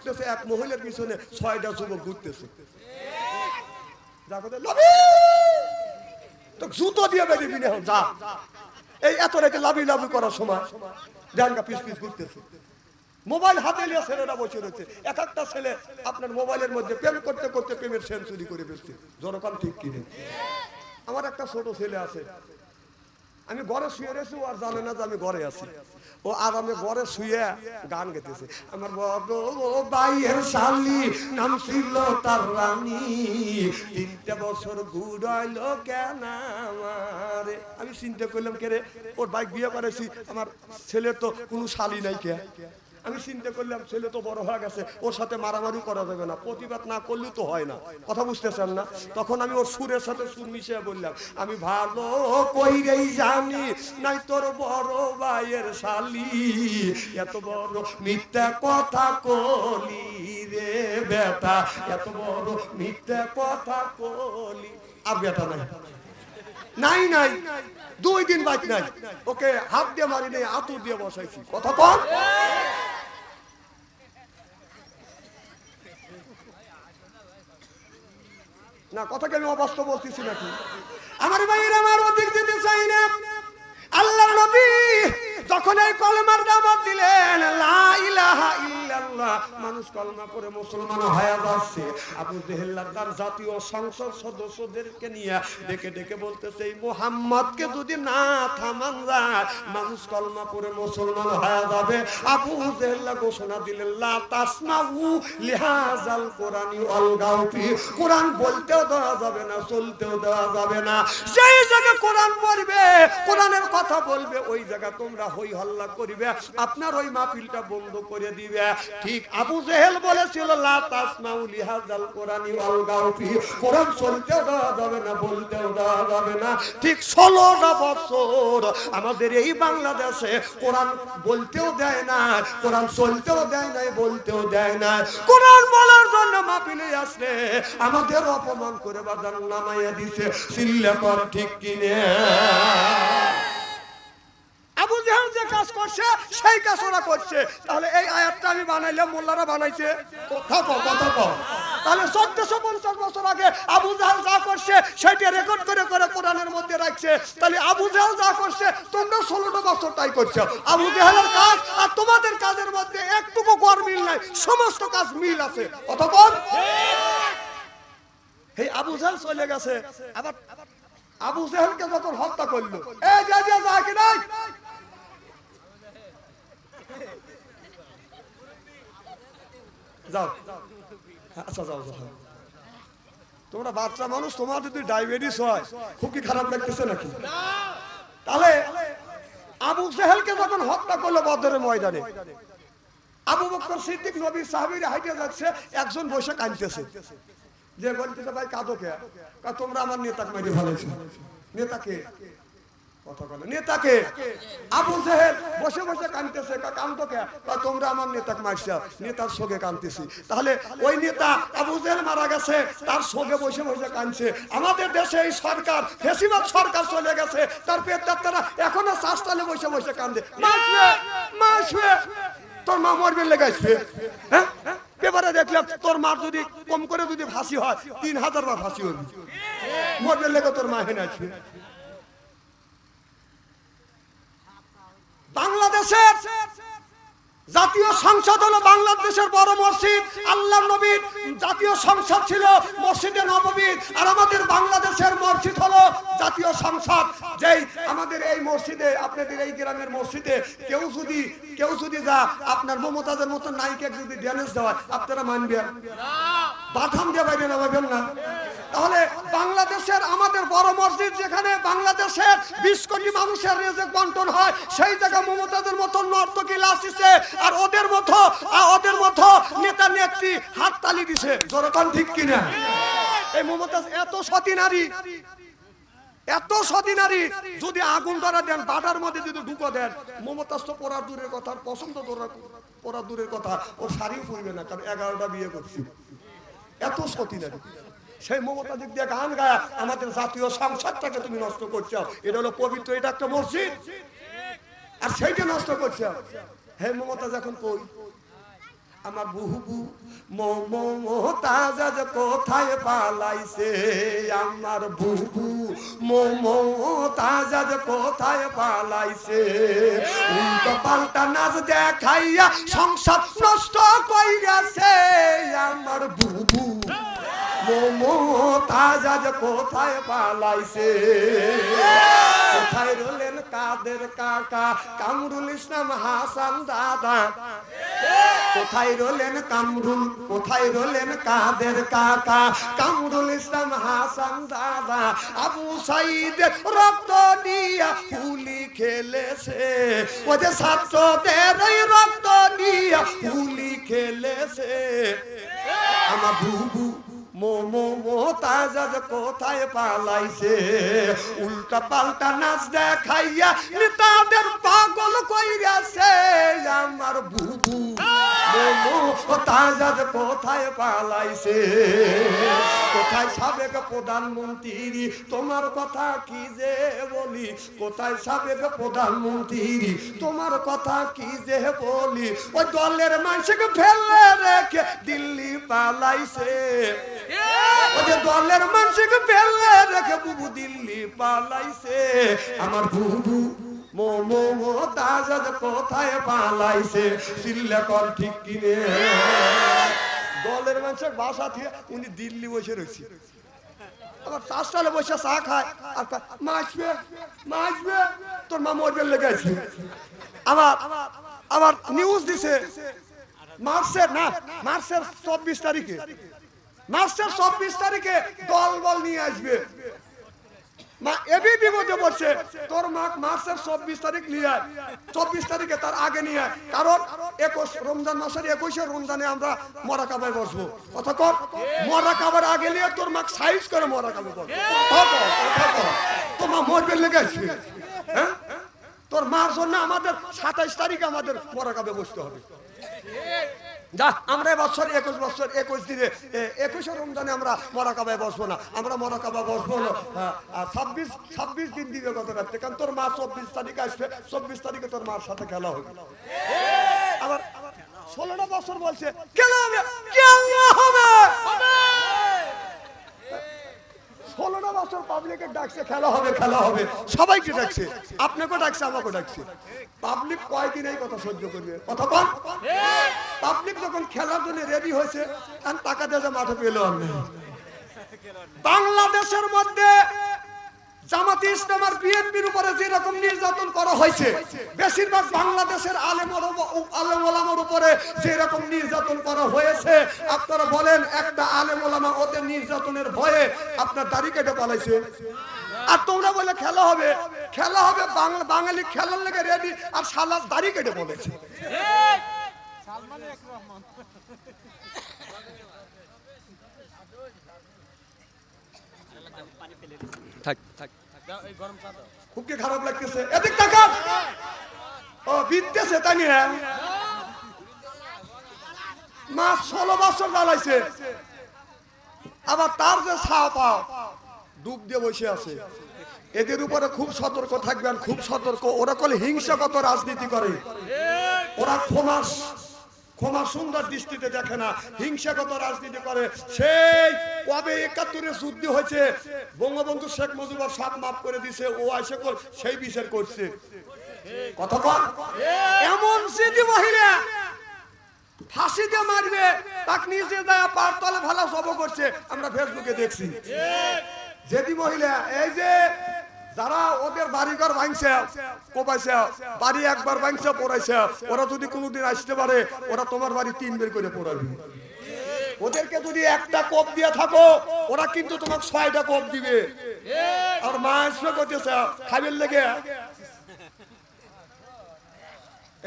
দেখতেছে এক মহিলার পিছনে 6টা যুবক ঘুরতেছে, তো জুতো দিয়ে বেরিয়ে বিনে যা। এই এত রেখে লাভি লাভি করার সময় ডাঙ্গা পিস পিস ঘুরতেছে, মোবাইল হাতে নিয়ে ছেলেরা বসে রয়েছে। এক একটা ছেলে আপনার মোবাইলের মধ্যে প্রেম করতে করতে প্রেমের সেঞ্চুরি করে ফেলছে। জনগণ ঠিক কিনে? আমার একটা ছোট ছেলে আছে, আমি ঘরে শুয়ে রয়েছি, ও আর জানে না যে আমি ঘরে আছি। ও আরামে ঘরে শুয়ে গান গেতেছে, আমার বড় ভাইয়ের শালি নাম ছিল তার রানী, 3 বছর ঘুরাইলো কেন আমারে। আমি চিন্তা করলাম কে রে, ওর ভাই বিয়ে করেছি, আমার ছেলের তো কোনো শালি নাই কে। আমি চিন্তা করলাম ছেলে তো বড় হয়ে গেছে, ওর সাথে মারামারি করা যাবে না, প্রতিবাদ না করলেও তো হয় না। কথা বুঝতেছেন না? তখন আমি ওর সুরের সাথে সুর মিশিয়ে বললাম, আমি ভালো কইরেই জানি নাই তোর বড় ভাইয়ের শালি এত বড় মিথ্যা কথা কলি রে বেটা, এত বড় মিথ্যা কথা কলি। আর বেটা নাই, নাই নাই, 2 দিন বাকি নাই, ওকে হাত দিয়ে মারি নেই, আঁতুর দিয়ে বসাইছি। কথা কন না, কথাকে আমি অবাস্তব বলতেছি নাকি? আমার ভাইয়ের আমার অধিক যেতে চাই না। আল্লাহর নবী যখন এই কলেমার দাওয়াত দিলেন, লা ইলাহা ইল্লাল্লাহ, মানুষ কলমা করে মুসলমান হয়ে যাচ্ছে। আবু জেহেল তার জাতীয় সংসদ সদস্যদেরকে নিয়ে ডেকে ডেকে বলতেছে, এই মুহাম্মদকে যদি না থামান যায় মানুষ কলমা করে মুসলমান হয়ে যাবে। আবু জেহেল ঘোষণা দিলেন, লা তাসমাউ লিহাযাল কোরআনি অলগাউ ফি, কোরআন বলতেও দেওয়া যাবে না, চলতেও দেওয়া যাবে না। সেই জায়গায় কোরআন পড়বে, কোরআনের কথা বলবে, ওই জায়গা তোমরা হই হল্লা করিবে, আপনার ওই মাহফিলটা বন্ধ করে দিবে। ঠিক আবু জেহেল বলেছিল, লা তাসমাউ লিহাযাল কোরআনি অলগাউ ফি, কোরআন চলতেও দেওয়া যাবে না, বলতেও দেওয়া যাবে না। ঠিক 16টা বছর আমাদের এই বাংলাদেশে কোরআন বলতেও দেয় না, কোরআন চলতেও দেয় না, বলতেও দেয় না। কোরআন বলার জন্য মাহফিলে আসলে আমাদের অপমান করে বাজার নামাইয়া দিছে। চিল্লা কর ঠিক কিনে? আবু জেহেল যে কাজ করছে সেই কাজ ওরা করছে। তাহলে এই আয়াতটা আমি বানাইলাম, মোল্লারা বানাইছে। কথা কও। তাহলে 1450 বছর আগে আবু জেহেল যা করছে সেটা রেকর্ড করে করে কোরআনের মধ্যে রাখছে। তাহলে আবু জেহেল যা করছে তোমরা 16টা বছর তাই করছো। আবু জেহেলের কাজ আর তোমাদের কাজের মধ্যে একটুকু গড় মিল নাই, সমস্ত কাজ মিল আছে। কথা বল। এই আবু জেহেল চলে গেছে, আবার আবু জেহেলকে যখন হত্যা করলো, এই যা কি নাই, যাও আচ্ছা যাও। তোমরা বাচ্চা মানুষ, তোমার যদি ডায়াবেটিস হয় খুব কি খারাপ লাগতেছে নাকি? তাহলে আবু জেহেলকে যখন হত্যা করলো বদরের ময়দানে, আবু বকর সিদ্দিক নবীর সাহাবীরা হাইটে যাচ্ছে, একজন বসে কাঁদতেছে, যে বলতেছে ভাই কাঁদো কে? তোমরা আমার নেতাকে মেরে ফেলেছো। নেতাকে? কথা বলে নেতাকে? আবু জেহেল বসে বসে কাঁদতেছে, কাঁদো কে? তোমরা আমার নেতাকে মারছো। নেতার শোকে কাঁদতেছি। তাহলে ওই নেতা আবু জেহেল মারা গেছে, তার শোকে বসে বসে কাঁদছে। আমাদের দেশে এই সরকার, ফেসিবাদ সরকার চলে গেছে, তার পেটদাররা এখনো শাস্তালে বসে বসে কাঁদে। মাসবে তোর মা মরবে লেগে আসবে। হ্যাঁ, পেপারে দেখলাম তোর মা যদি কম করে যদি ফাঁসি হয় 3000 বার ফাঁসি হবে, মরবে লেগে তোর মা হেনে আসবে। বাংলাদেশের জাতীয় সংসদ হলো বাংলাদেশের বড় মসজিদ। আল্লাহর নবীর জাতীয় সংসদ ছিল মসজিদে নববী, আর আমাদের বাংলাদেশের মসজিদ হলো জাতীয় সংসদ। যেই আমাদের এই মসজিদে, আপনাদের এই গ্রামের মসজিদে কেউ যদি যা আপনার মমতাজের মতো নায়িকা যদি ড্যান্স দেওয়ায় আপনারা মানবেন? বাথাম দিয়ে বাইরে নামাবেন না? তাহলে বাংলাদেশের আমাদের বড় মসজিদ, যেখানে বাংলাদেশের 20 কোটি মানুষের রেজেক বন্টন হয়, সেই জায়গায় মমতাজের মতো নর্তকী লাচিছে, আর ওদের মতো নেতা নেত্রী হাত তালি দিছে। জনগণ ঠিক কিনা? এই মমতাজ এত সতী নারী, যদি আগুন ধরা দেন, বাটার মধ্যে যদি ঢুকো দেন, মমতাজ তো পড়ার দূরের কথা, পছন্দ পড়ার দূরের কথা, ও শাড়িও পরবে না, কারণ 11টা বিয়ে করছি। এত সতী নারী। সেই মমতা দিক দিয়ে গান গায়া আমাদের জাতীয় সংসদটাকে তুমি নষ্ট করছো। এটা হলো পবিত্র, এটা একটা মসজিদ, আর সেইটা নষ্ট করছো। হে মমতা যখন কই আমার বুবু মমতাজ কোথায় পালাইছে, আমার বুবু মমতাজ কোথায় পালাইছে, উল্টো পাল্টা নাচ দেখাইয়া সংসার নষ্ট কইরাছে, আমার বুবু মমতাজ কোথায় পালাইছে। কোথায় রলেন কাদের কাকা কামরুল ইসলাম হাসান দাদা, কোথায় রলেন কামরুল, কোথায় রলেন কাদের কাকা কামরুল ইসলাম হাসান দাদা, আবু সাইদ রক্ত দিয়া পুলি খেলেছে, ও যে ছাত্রদের রক্ত দিয়া পুলি খেলেছে, আমার বুবু মমতাজ কোথায় পালাইছে, উল্টা পাল্টা নাচ দেখাইয়া নেতাদের পাগল কইরাছে, আমার বুবু মমতাজ কোথায় পালাইছে। কোথায় সাবেক প্রধানমন্ত্রী, তোমার কথা কি যে বলি, কোথায় সাবেক প্রধানমন্ত্রী, তোমার কথা কি যে বলি, ওই দলের মানুষকে ফেলে রেখে দিল্লি পালাইছে, ওদের দলের মানুষকে ফেলে রেখে বুবু দিল্লি পালাইছে, আমার বুবু মমতাজ কোথায় পালাইছে, চিল্লা কর ঠিক কিনে। দলের মানুষের বাসা থেকে উনি দিল্লি বসে রয়েছে, আবার চাষটালে বসে চা খায় আর মাছবে মাছবে, তোর মা মরবে লেগে আছে। আবার নিউজ দিছে মার্চের 24 তারিখে, মার্চের 24 তারিখে দল বল নিয়ে আসবে, মা এবি বিপদে পড়ছে, তোর মা মার্চের 24 তারিখ নিয়ে আয়, 24 তারিখে তার আগে নিয়ে আয়, কারণ 21 রমজান মাসের 21 রমজানে আমরা মরা কাবায় বসবো, কথা কর, মরা কাবার আগে নিয়ে তোর মা সাইজ করে মরা কাবে বল, তোর মা মরবে লেগে আসবে, হ্যাঁ তোর মার জন্য আমাদের 27 তারিখে আমাদের মরা কাবে বসতে হবে। যা আমরা বছর 21 বছর 21 দিনে 21 রমজানে আমরা মরাকাবায় বসবো না, আমরা মরাকাবা বসবো না 26 দিন দিবে কত রাখতে, কারণ তোর মা 24 তারিখে আসবে, 24 তারিখে তোর মার সাথে খেলা হবে। আবার 16টা বছর বলছে খেলা হবে, খেলা হবে, 16টা বছর পাবলিকের ডাকছে খেলা হবে, খেলা হবে, সবাইকে ডাকছে, আপনাকেও ডাকছে আমাকেও ডাকছে, পাবলিক কয়দিন এই কথা সহ্য করবে, কথা বল। পাবলিক যখন খেলার জন্য রেডি হয়েছে আর টাকা দিয়ে মাঠে পেল, বাংলাদেশের মধ্যে জামাতে ইসলাম আর বিএনপির উপরে যেরকম নির্যাতন করা হয়েছে, বেশিরভাগ বাংলাদেশের আলেম ওলামার উপরে যেরকম নির্যাতন করা হয়েছে, আপনারা বলেন একটা আলেম ওলামা ওদের নির্যাতনের ভয়ে আপনার দাড়ি কেটে পালাইছে, আর তোমরা বলে খেলা হবে, খেলা হবে, বাঙালি খেলার লেগে রেডি, আর শালা দাড়ি কেটে বলেছে। খুব কি খারাপ লাগতেছে, এদিক তাকান, ও বিদ্যেছে তাই নিয়ে মা 16 বছর জ্বালাইছে, আবার তার যে ছাও পাও ডুব দিয়ে বসে আছে, এদের উপরে খুব সতর্ক থাকবেন, খুব সতর্ক, ওরা কলে হিংসাগত রাজনীতি করে, ওরা ক্ষমা সুন্দর দৃষ্টিতে দেখে না, হিংসাগত রাজনীতি করে। সেই কবে 71-এ যুদ্ধ হয়েছে, বঙ্গবন্ধু শেখ মুজিবুর সব মাফ করে দিছে, ও এসে সেই বিচার করছে, কথা বল। এমন যদি মহিলা ফাঁসি দিয়ে মারবে, তাকে নিচে দেয়া পার তলে ভালো সব করছে, আমরা ফেসবুকে দেখছি। যদি মহিলা এই যে যারা ওদের বাড়িঘর ভাঙছে, কোপাইছে, বাড়ি একবার ভাঙছে পড়াইছে, ওরা যদি কোনোদিন আসতে পারে, ওরা তোমার বাড়ি 3 বের করে পড়াবে। ওদেরকে যদি একটা কোপ দিয়ে থাকো, ওরা কিন্তু তোমাকে 6টা কোপ দিবে। আর মা আসবে করতেছে খাবের লেগে,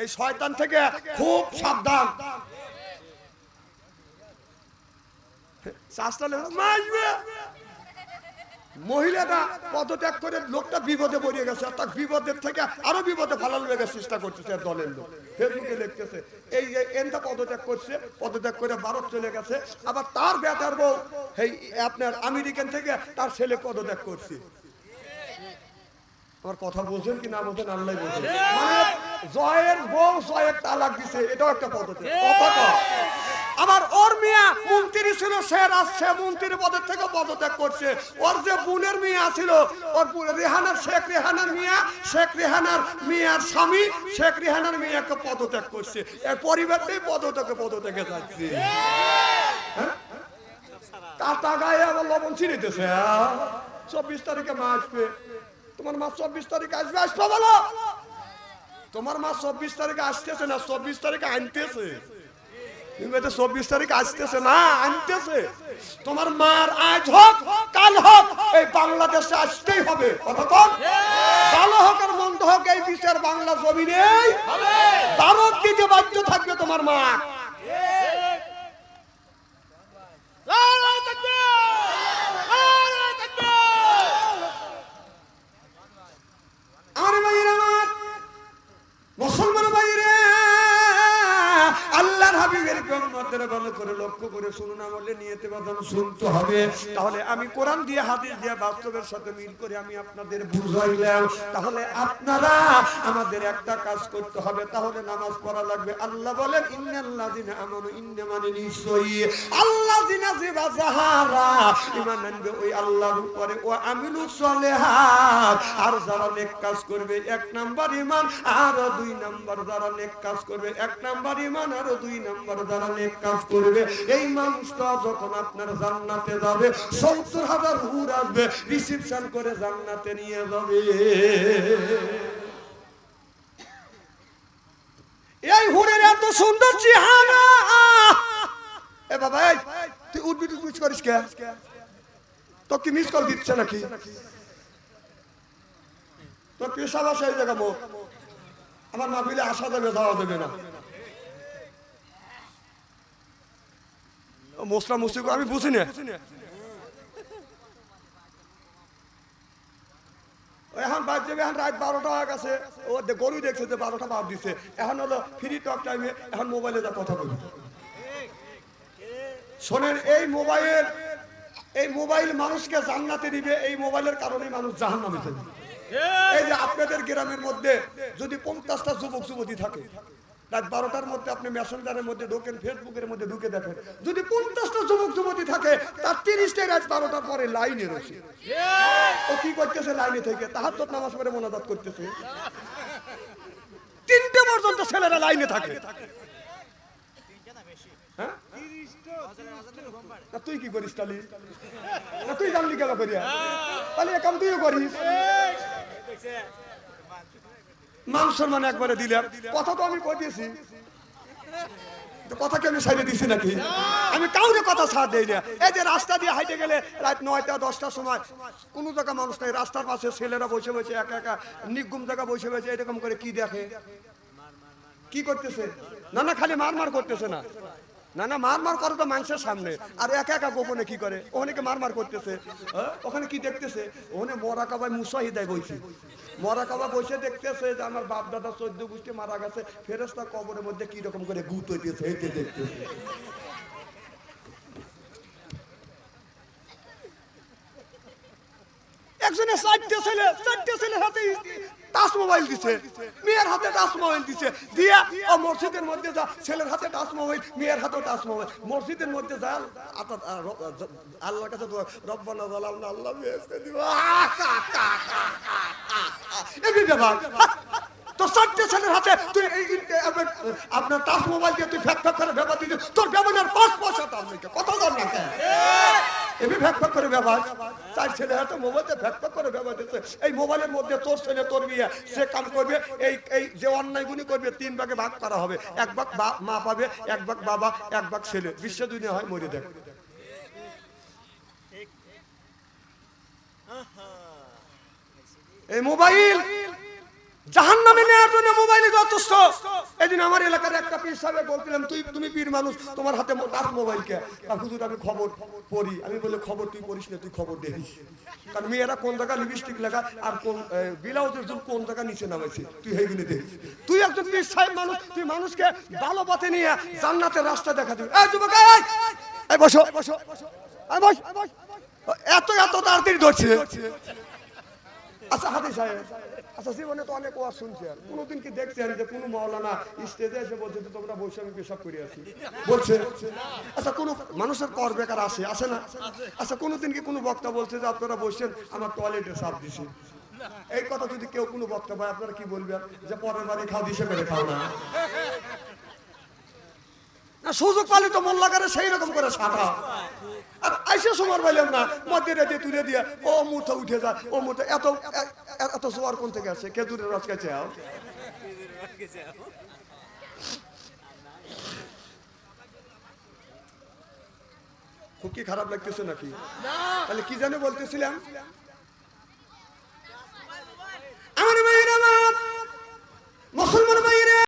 এই শয়তান থেকে খুব সাবধান। মহিলাটা পদত্যাগ করে লোকটা বিপদে পড়ে গেছে, আর তার বিপদের থেকে আরো বিপদে ফালানোর চেষ্টা করতেছে দলের লোক, ফেসবুকে লিখতেছে এই এনটা পদত্যাগ করছে, পদত্যাগ করে ভারত চলে গেছে, আবার তার বেটার বউ এই আপনার আমেরিকান থেকে তার ছেলে পদত্যাগ করছে। আমার কথা বোঝেন কি না বোঝেন আল্লাহ বোঝেন। মানে জয়ের বউ জয়ের তালাক দিছে, এটাও একটা পদ্ধতি। আবার ওর মিয়া মন্ত্রী ছিল, সে রাজশাহী মন্ত্রীর পদের থেকে পদত্যাগ করছে। ওর যে বোনের মিয়া ছিল, ওর রেহানার শেখ রেহানার মিয়া, শেখ রেহানার মিয়ার স্বামী শেখ রেহানার মিয়াকে পদত্যাগ করছে। এর পরিবারটাই পদত্যাগে যাচ্ছে। কাটা গায়ে আবার লবণ ছিঁড়িতেছে। 24 তারিখে মা আসবে, তোমার মা 24 তারিখে আসবে, আসবে বলো। তোমার মা 24 তারিখে আসতেছে না, 24 তারিখে আনতেছে। 24 তারিখ আসতেছে না, আনতেছে। তোমার মার আজ হোক কাল হোক এই বাংলাদেশে আসতেই হবে। কথা বল, ভালো হোক আর মন্দ হোক, এই বিচার বাংলা জমিনেই ভারত দিতে বাধ্য থাকবে তোমার মা। আমার ভাইয়ের, আমার মুসলমান ভাইয়েরা, আল্লাহর হাবিবের উম্মতের ভালো করে লক্ষ্য করে শুনুন, আমলে নিয়তে বাঁধানো শুনতে হবে। তাহলে আমি কোরআন দিয়ে হাদিস দিয়ে বাস্তবের সাথে মিল করে আমি আপনাদের বুঝাইলাম। তাহলে আপনারা আমাদের একটা কাজ করতে হবে, তাহলে নামাজ পড়া লাগবে। আল্লাহ বলেন ইন্নাল্লাযিনা আমানু, ইন্না মানে নিশ্চয়ই আল্লাযিনা যাহারা ঈমান আনবে ওই আল্লাহর উপরে, ও আমিলুস সালিহাত, আর যারা নেক কাজ করবে। 1 নাম্বার ঈমান, আর 2 নাম্বার যারা নেক কাজ করবে। 1 নাম্বার ঈমান আর 2 নাম্বার যারা নেক কাজ করবে। এই মানুষটা যখন আপনার জান্নাতে যাবে, 70,000 হুর আসবে, রিসিপশন করে জান্নাতে নিয়ে যাবে। এই হুরের এত সুন্দর চেহারা। এ বাবা, তুই উঠবি, তুই মিস করিস কে? তোর কি মিস কল দিচ্ছে নাকি? তোর পেশা বাসা এই জায়গা মোট, আমার মাহফিলে আসা যাবে, যাওয়া দেবে না। মশলা মুসি আমি বুঝি না। এখন বাদ যাবে, এখন রাত 12টা হয়ে গেছে। ও গরু দেখছে যে 12টা বাদ দিছে। এখন হলো ফ্রি টক টাইমে, এখন মোবাইলে যা কথা বলি। শোনেন, এই মোবাইল মানুষকে জান্নাতে দিবে, এই মোবাইলের কারণে মানুষ জাহান্নামে যাবে। এই যে আপনাদের গ্রামের মধ্যে যদি 50টা যুবক যুবতী থাকে, রাত 12টার মধ্যে আপনি মেসেঞ্জারের মধ্যে ঢোকেন, ফেসবুকের মধ্যে ঢুকে দেখেন, যদি 50টা যুবক যুবতী থাকে, তার 30টাই রাত 12টার পরে লাইনে রয়েছে। ও কি করতেছে? লাইনে থেকে তাহাজ্জুদ নামাজ পড়ে মোনাজাত করতেছে। 3টে পর্যন্ত ছেলেরা লাইনে থাকে। হ্যাঁ, তুই কি করিস? তালি তুই জানলি কেন করিয়া? তাহলে এ কাম তুইও করিস। মানুষের মানে একবারে দিলাম কথা, তো আমি কইতেছি, কথা কি আমি সাইডে দিছি নাকি? আমি কাউরে কথা ছাড় দেই না। এই যে রাস্তা দিয়ে হাইটে গেলে রাত 9টা 10টার সময় কোনো জায়গা মানুষ নাই, রাস্তার পাশে ছেলেরা বসে বসে একা একা নিগুম জায়গা বসে বসে এরকম করে কি দেখে, কি করতেছে? না না, খালি মারমার করতেছে না, না না, মারমার করে তো মানুষের সামনে, আর একা একা গোপনে কি করে? ওখানে মারমার করতেছে। ওখানে কি দেখতেছে? ওখানে মরাকাবায় মুসাহিদায় বইছে, মরাকাবা বসে দেখতেছে যে আমার বাপ দাদা 14 গোষ্ঠী মারা গেছে, ফেরেশতা কবরের মধ্যে কি রকম করে গুত হইতেছে, এইটা দেখতেছে। একজনে 4টে ছেলের হাতে টাচ মোবাইল দিছে, মেয়ের হাতে টাচ মোবাইল দিছে, দিয়া ও মসজিদের মধ্যে যা, ছেলের হাতে টাচ মোবাইল, মেয়ের হাতে টাচ মোবাইল, মসজিদের মধ্যে যা, আল্লাহর কাছে রব্বানা যালামনা, আল্লাহ বেহেশতে দিও। তো 4টে ছেলের হাতে তুই আপনার টাচ মোবাইল দিয়ে তুই ফ্যাক ফ্যাক করে ব্যবহার দিচ্ছিস, তোর ব্যবহারের 5 পয়সা দাম নেই, কত দাম না কেন? এমনি ফ্যাক ফ্যাক করে ব্যবহার, 4 ছেলে হাতে মোবাইলতে ফ্যাক ফ্যাক করে ব্যবহার দিচ্ছে। এই মোবাইলের মধ্যে তোর ছেলে তোর বিয়ে সে কাম করবে, এই যে অন্যায়গুলি করবে 3 ভাগে ভাগ করা হবে। 1 ভাগ মা পাবে, 1 ভাগ বাবা, 1 ভাগ ছেলে। বিশ্ব দুনিয়া হয় মরে দেখ। এই মোবাইল জাহান্নামে নেওয়ার জন্য মোবাইলে যথেষ্ট। এদিন আমার এলাকার একটা পীর সাহেব বলছিলাম, তুমি পীর মানুষ, তোমার হাতে টাচ মোবাইল কে? হুজুর আমি খবর পড়ি। আমি বলে খবর তুই পড়িস না, তুই খবর দেখিস। কারণ মেয়েরা কোন জায়গা লিপস্টিক লাগা আর কোন ব্লাউজের জন্য কোন জায়গা নিচে নামাইছে, তুই সেইগুলি দেখিস। তুই একজন পীর সাহেব মানুষ, তুই মানুষকে ভালো পথে নিয়ে জান্নাতের রাস্তা দেখা দিবি। এই যুবক, এই বসো, এত তাড়াতাড়ি ধরছে। আচ্ছা হাদি সাহেব, আচ্ছা জীবনে তো অনেক ওয়াজ শুনছেন, কোনোদিন কি দেখছেন যে কোনো মাওলানা স্টেজে এসে বলছে যে তোমরা বসে আমি পেশাব করে আছি বলছে? আচ্ছা কোনো মানুষের কর বেকার আসে আসে না? আচ্ছা কোনোদিন কি কোনো বক্তা বলছে যে আপনারা বসছেন আমার টয়লেটে সাপ দিছি? এই কথা যদি কেউ কোনো বক্তা পায় আপনারা কি বলবেন? যে পরের বাড়ি খাও দিশে করে খাও না? না সুযোগ পালি তো মোল্লা করে সেই রকম করে সাটা। আর আইসে সময় পাইলাম না মধ্যে রেতে তুলে দিয়ে ও মুঠো উঠে যায়, ও মুঠো এত এত জোয়ার কোন থেকে আসে? খেজুরের রস খেয়েছে? খুব কি খারাপ লাগতেছে নাকি? তাহলে কি জানে বলতেছিলাম,